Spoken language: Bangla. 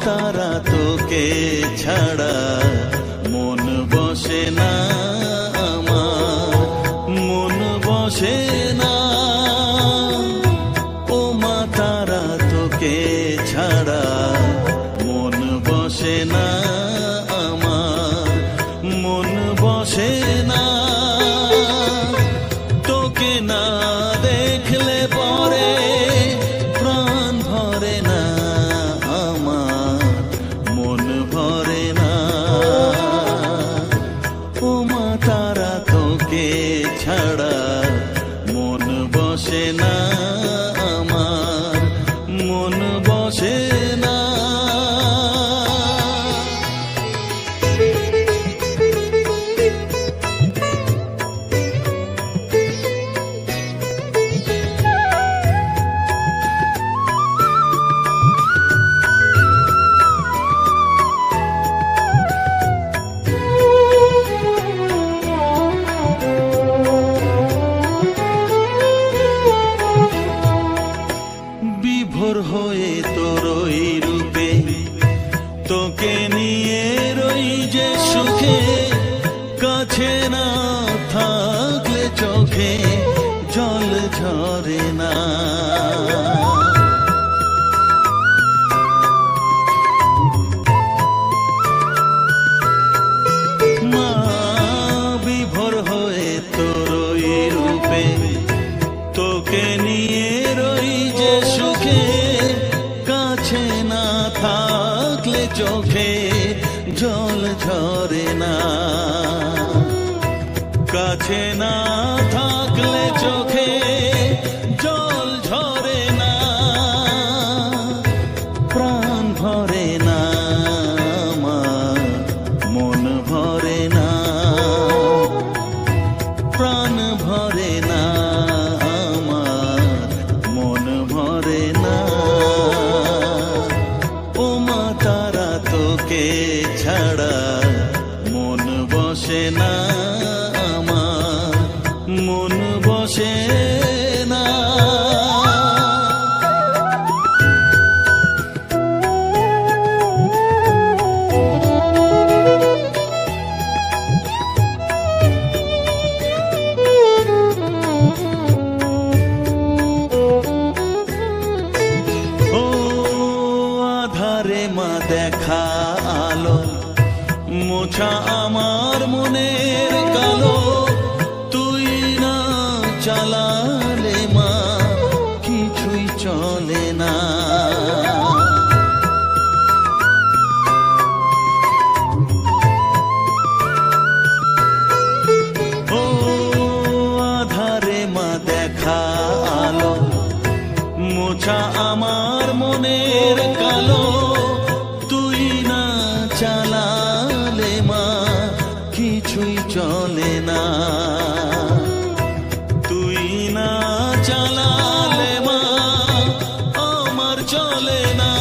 তারা তোকে ছাড়া মন বসে না আমার, মন বসে না। ও মা তারা তোকে ছাড়া মন বসে না আমার, মন বসে না। তোকে না দেখলে পরে প্রাণ ভরে না আমার, মন ভরে না। ও মা তারা তোকে ছাড়া মন বসে না আমার, মন বসে না। বিভোর হয়ে তোর ওই রূপে তোকে নিয়ে রই যে সুখে, কাছে না থাকলে চোখে জল ঝরে না। মা বিভোর হয়ে তোর ওই রূপে তোকে নিয়ে রই যে সুখে, কাছে না থাকলে চোখে জল ঝরে না। কাছে না থাকলে চোখে জল ঝরে না, প্রাণ ভরে না আমার, মন ভরে না, প্রাণ ভরে না আমার, মন ভরে না। ও মা তারা তোকে ছাড়া মন বসে না আমার, মন বসে না। ও আধারে মা দেখা আলো, মোছা আমার মনের কালো, তুই না চালালে মা কিছুই চলে না। ও আধারে মা দেখা আলো, মোছা আমার মনের কালো, তুই না চালালে মা কিছুই চলে না। তুই না চালালে মা আমার চলে না।